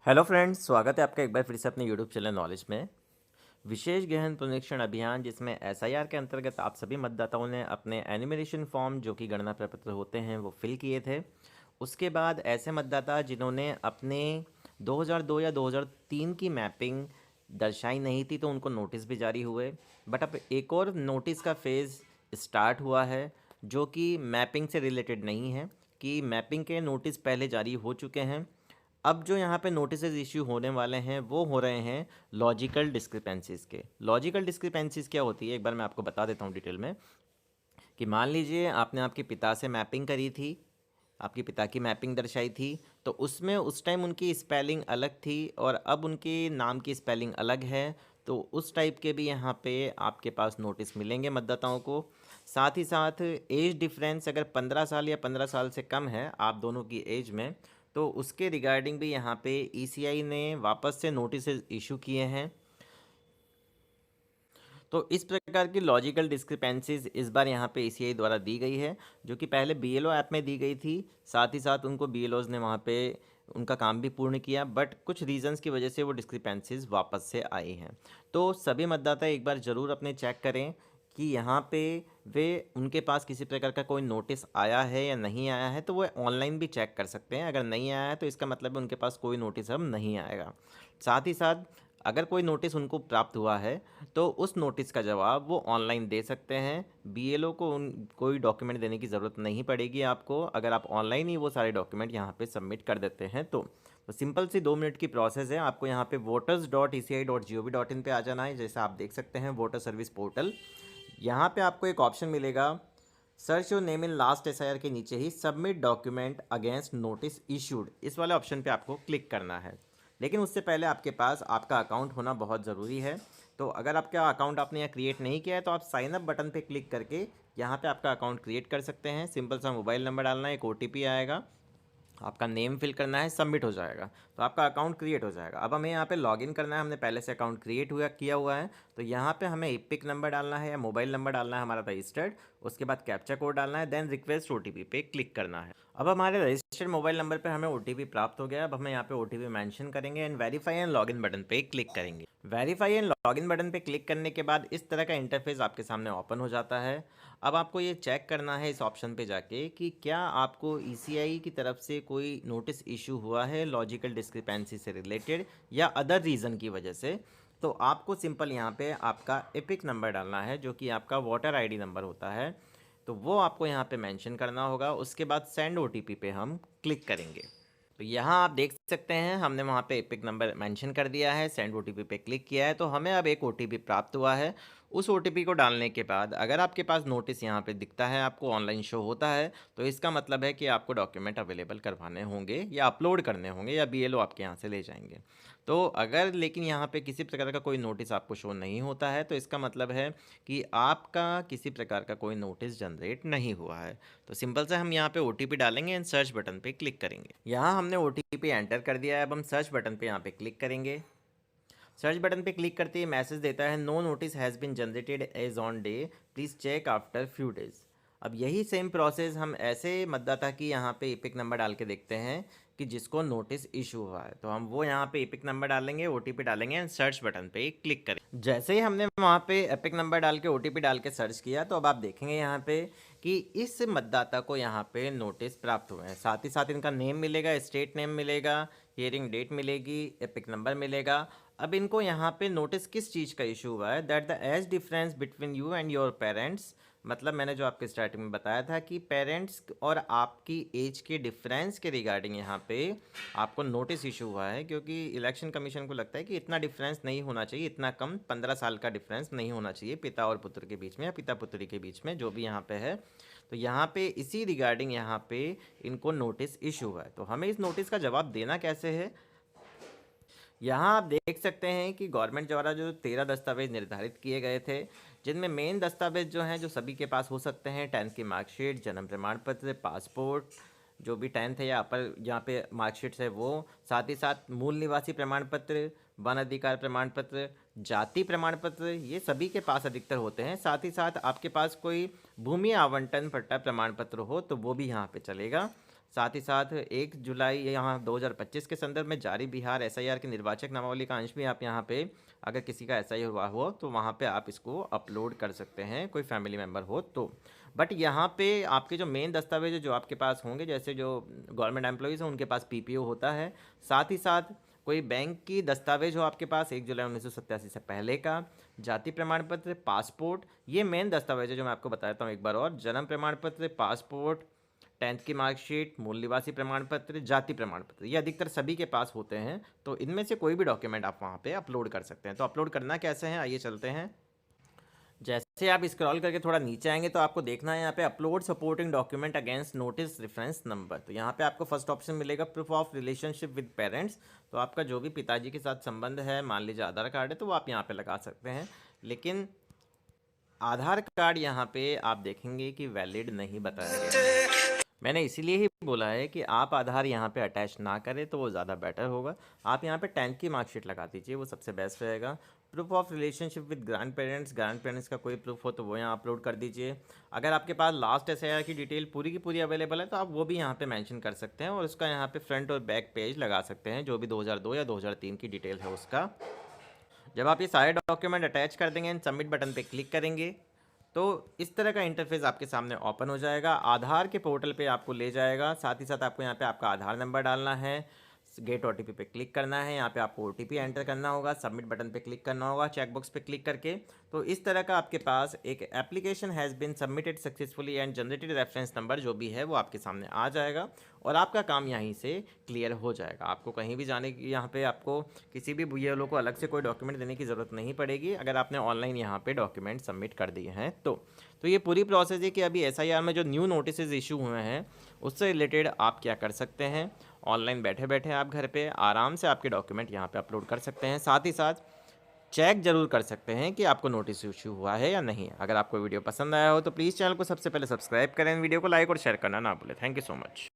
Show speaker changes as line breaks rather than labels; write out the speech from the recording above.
Hello friends, स्वागत है आपका एक बार फिर से अपने यूट्यूब चैनल नॉलेज में। विशेष गहन पुनरीक्षण अभियान जिसमें एसआईआर के अंतर्गत आप सभी मतदाताओं ने अपने एनिमरेशन फॉर्म जो कि गणना प्रपत्र होते हैं वो फिल किए थे। उसके बाद ऐसे मतदाता जिन्होंने अपने 2002 या 2003 की मैपिंग दर्शाई नहीं थी तो उनको नोटिस भी जारी हुए। बट अब एक और नोटिस का फेज़ स्टार्ट हुआ है जो कि मैपिंग से रिलेटेड नहीं है, कि मैपिंग के नोटिस पहले जारी हो चुके हैं। अब जो यहाँ पे नोटिस इश्यू होने वाले हैं वो हो रहे हैं लॉजिकल डिस्क्रिपेंसीज़ के। लॉजिकल डिस्क्रिपेंसीज़ क्या होती है, एक बार मैं आपको बता देता हूँ डिटेल में। कि मान लीजिए आपने आपके पिता से मैपिंग करी थी, आपके पिता की मैपिंग दर्शाई थी, तो उसमें उस टाइम उनकी स्पेलिंग अलग थी और अब उनके नाम की स्पेलिंग अलग है। तो उस टाइप के भी यहाँ पे आपके पास नोटिस मिलेंगे मतदाताओं को। साथ ही साथ एज डिफरेंस अगर 15 साल या 15 साल से कम है आप दोनों की एज में, तो उसके रिगार्डिंग भी यहाँ पे ईसीआई ने वापस से नोटिस इशू किए हैं। तो इस प्रकार की लॉजिकल डिस्क्रिपेंसीज इस बार यहाँ पे ईसीआई द्वारा दी गई है, जो कि पहले बीएलओ ऐप में दी गई थी। साथ ही साथ उनको बीएलओज ने वहाँ पे उनका काम भी पूर्ण किया, बट कुछ रीजंस की वजह से वो डिस्क्रिपेंसीज वापस से आई हैं। तो सभी मतदाता एक बार ज़रूर अपने चेक करें कि यहाँ पे वे उनके पास किसी प्रकार का कोई नोटिस आया है या नहीं आया है। तो वो ऑनलाइन भी चेक कर सकते हैं। अगर नहीं आया है तो इसका मतलब है उनके पास कोई नोटिस अब नहीं आएगा। साथ ही साथ अगर कोई नोटिस उनको प्राप्त हुआ है तो उस नोटिस का जवाब वो ऑनलाइन दे सकते हैं। बीएलओ को उन कोई डॉक्यूमेंट देने की ज़रूरत नहीं पड़ेगी आपको, अगर आप ऑनलाइन ही वो सारे डॉक्यूमेंट यहाँ पे सबमिट कर देते हैं तो सिंपल सी 2 मिनट की प्रोसेस है। आपको यहाँ पे voters.eci.gov.in पे आ जाना है। जैसे आप देख सकते हैं वोटर सर्विस पोर्टल, यहाँ पे आपको एक ऑप्शन मिलेगा search your name in last SIR के नीचे ही submit document against notice issued, इस वाले ऑप्शन पे आपको क्लिक करना है। लेकिन उससे पहले आपके पास आपका अकाउंट होना बहुत ज़रूरी है। तो अगर आपका अकाउंट आपने यहाँ क्रिएट नहीं किया है तो आप साइन अप बटन पे क्लिक करके यहाँ पे आपका अकाउंट क्रिएट कर सकते हैं। सिंपल सा मोबाइल नंबर डालना है, एक ओटीपी आएगा, आपका नेम फिल करना है, सबमिट हो जाएगा, तो आपका अकाउंट क्रिएट हो जाएगा। अब हमें यहाँ पे लॉगिन करना है, हमने पहले से अकाउंट क्रिएट किया हुआ है। तो यहाँ पे हमें एपिक नंबर डालना है या मोबाइल नंबर डालना है हमारा रजिस्टर्ड, उसके बाद कैप्चा कोड डालना है, देन रिक्वेस्ट ओटीपी पे क्लिक करना है। अब हमारे रजिस्टर्ड मोबाइल नंबर पे हमें ओटीपी प्राप्त हो गया। अब हमें यहाँ पे ओटीपी मेंशन करेंगे and verify and login button पे क्लिक करेंगे। वेरीफाई एंड लॉगिन बटन पे क्लिक करने के बाद इस तरह का इंटरफेस आपके सामने ओपन हो जाता है। अब आपको ये चेक करना है इस ऑप्शन पे जाके कि क्या आपको ईसीआई की तरफ से कोई नोटिस इशू हुआ है लॉजिकल डिस्क्रिपेंसी से रिलेटेड या अदर रीज़न की वजह से। तो आपको सिंपल यहाँ पे आपका एपिक नंबर डालना है जो कि आपका वोटर आईडी नंबर होता है। तो वो आपको यहाँ पे मेंशन करना होगा। उसके बाद सेंड ओटीपी पे हम क्लिक करेंगे। तो यहाँ आप देख सकते हैं हमने वहाँ पे एपिक नंबर मेंशन कर दिया है, सेंड ओटीपी पे क्लिक किया है, तो हमें अब एक ओटीपी प्राप्त हुआ है। उस ओटीपी को डालने के बाद अगर आपके पास नोटिस यहाँ पे दिखता है, आपको ऑनलाइन शो होता है, तो इसका मतलब है कि आपको डॉक्यूमेंट अवेलेबल करवाने होंगे या अपलोड करने होंगे या बीएलओ आपके यहाँ से ले जाएंगे। तो अगर लेकिन यहाँ पे किसी प्रकार का कोई नोटिस आपको शो नहीं होता है तो इसका मतलब है कि आपका किसी प्रकार का कोई नोटिस जनरेट नहीं हुआ है। तो सिंपल से हम यहाँ पे ओटीपी डालेंगे एंड सर्च बटन पे क्लिक करेंगे। यहाँ हमने ओटीपी एंटर कर दिया है। अब हम सर्च बटन पे यहाँ पे क्लिक करेंगे। सर्च बटन पे क्लिक करते ही मैसेज देता है no notice has been generated as on day, please check after few days. अब यही सेम प्रोसेस हम ऐसे मतदाता की यहाँ पे एपिक नंबर डाल के देखते हैं कि जिसको नोटिस इशू हुआ है। तो हम वो यहाँ पे एपिक नंबर डालेंगे, ओटीपी डालेंगे एंड सर्च बटन पे क्लिक करें। जैसे ही हमने वहाँ पे एपिक नंबर डाल के ओटीपी डाल के सर्च किया तो अब आप देखेंगे यहाँ पे कि इस मतदाता को यहाँ पे नोटिस प्राप्त हुए हैं। साथ ही साथ इनका नेम मिलेगा, स्टेट नेम मिलेगा, हियरिंग डेट मिलेगी, एपिक नंबर मिलेगा। अब इनको यहाँ पे नोटिस किस चीज़ का इशू हुआ है, that the age difference between you and your parents, मतलब मैंने जो आपके स्टार्टिंग में बताया था कि पेरेंट्स और आपकी एज के डिफरेंस के रिगार्डिंग यहाँ पे आपको नोटिस इशू हुआ है। क्योंकि इलेक्शन कमीशन को लगता है कि इतना डिफरेंस नहीं होना चाहिए, इतना कम 15 साल का डिफरेंस नहीं होना चाहिए पिता और पुत्र के बीच में या पिता पुत्री के बीच में, जो भी यहाँ पे है। तो यहाँ पे इसी रिगार्डिंग यहाँ पे इनको नोटिस इशू हुआ है। तो हमें इस नोटिस का जवाब देना कैसे है, यहाँ आप देख सकते हैं कि गवर्नमेंट द्वारा जो 13 दस्तावेज निर्धारित किए गए थे, जिनमें मेन दस्तावेज जो हैं जो सभी के पास हो सकते हैं, 10th की मार्कशीट, जन्म प्रमाण पत्र, पासपोर्ट, जो भी 10th है या अपर जहाँ पे मार्कशीट्स है वो, साथ ही साथ मूल निवासी प्रमाण पत्र, वन अधिकार प्रमाण पत्र, जाति प्रमाण पत्र, ये सभी के पास अधिकतर होते हैं। साथ ही साथ आपके पास कोई भूमि आवंटन पट्टा प्रमाण पत्र हो तो वो भी यहाँ पे चलेगा। साथ ही साथ 1 जुलाई यहाँ 2025 के संदर्भ में जारी बिहार एसआईआर की निर्वाचक नामावली का अंश भी आप यहाँ पे, अगर किसी का एसआई हुआ हो तो वहाँ पे आप इसको अपलोड कर सकते हैं, कोई फैमिली मेम्बर हो तो। बट यहाँ पे आपके जो मेन दस्तावेज जो आपके पास होंगे, जैसे जो गवर्नमेंट एम्प्लॉयज़ हैं उनके पास पीपीओ होता है, साथ ही साथ कोई बैंक की दस्तावेज हो आपके पास 1 जुलाई 1987 से पहले का, जाति प्रमाण पत्र, पासपोर्ट, ये मेन दस्तावेज है जो मैं आपको बताता हूँ एक बार और। जन्म प्रमाण पत्र, पासपोर्ट, 10th की मार्कशीट, मूल निवासी प्रमाण पत्र, जाति प्रमाण पत्र, ये अधिकतर सभी के पास होते हैं। तो इनमें से कोई भी डॉक्यूमेंट आप वहाँ पे अपलोड कर सकते हैं। तो अपलोड करना कैसे है, आइए चलते हैं। जैसे आप स्क्रॉल करके थोड़ा नीचे आएंगे तो आपको देखना है यहाँ पे upload supporting document against notice reference number. तो यहाँ पे आपको फर्स्ट ऑप्शन मिलेगा proof of relationship with parents. तो आपका जो भी पिताजी के साथ संबंध है, मान लीजिए आधार कार्ड है, तो वो आप यहाँ पे लगा सकते हैं। लेकिन आधार कार्ड यहाँ पे आप देखेंगे कि वैलिड नहीं बताया गया है। मैंने इसीलिए ही बोला है कि आप आधार यहाँ पे अटैच ना करें तो वो ज़्यादा बेटर होगा। आप यहाँ पे 10th की मार्कशीट लगा दीजिए, वो सबसे बेस्ट रहेगा। Proof of relationship with grand parents का कोई प्रूफ हो तो वो यहाँ अपलोड कर दीजिए। अगर आपके पास लास्ट एसआईआर की डिटेल पूरी की पूरी अवेलेबल है तो आप वो भी यहाँ पे मेंशन कर सकते हैं और उसका यहाँ पे फ्रंट और बैक पेज लगा सकते हैं, जो भी 2002 या 2003 की डिटेल है उसका। जब आप ये सारे डॉक्यूमेंट अटैच कर देंगे एंड सबमिट बटन पे क्लिक करेंगे तो इस तरह का इंटरफेस आपके सामने ओपन हो जाएगा। आधार के पोर्टल पे आपको ले जाएगा, साथ ही साथ आपको यहाँ पे आपका आधार नंबर डालना है, गेट ओटीपी पे क्लिक करना है, यहाँ पे आपको ओटीपी एंटर करना होगा, सबमिट बटन पे क्लिक करना होगा चेकबॉक्स पे क्लिक करके। तो इस तरह का आपके पास एक application has been submitted successfully and generated reference number जो भी है वो आपके सामने आ जाएगा और आपका काम यहीं से क्लियर हो जाएगा। आपको कहीं भी जाने की, यहाँ पे आपको किसी भी BLO को अलग से कोई डॉक्यूमेंट देने की ज़रूरत नहीं पड़ेगी अगर आपने ऑनलाइन यहाँ पे डॉक्यूमेंट सबमिट कर दिए हैं तो ये पूरी प्रोसेस है कि अभी एसआईआर में जो न्यू नोटिस इशू हुए हैं उससे रिलेटेड आप क्या कर सकते हैं। ऑनलाइन बैठे बैठे आप घर पे आराम से आपके डॉक्यूमेंट यहाँ पे अपलोड कर सकते हैं। साथ ही साथ चेक जरूर कर सकते हैं कि आपको नोटिस इशू हुआ है या नहीं। अगर आपको वीडियो पसंद आया हो तो प्लीज़ चैनल को सबसे पहले सब्सक्राइब करें, वीडियो को लाइक और शेयर करना ना भूलें। Thank you so much.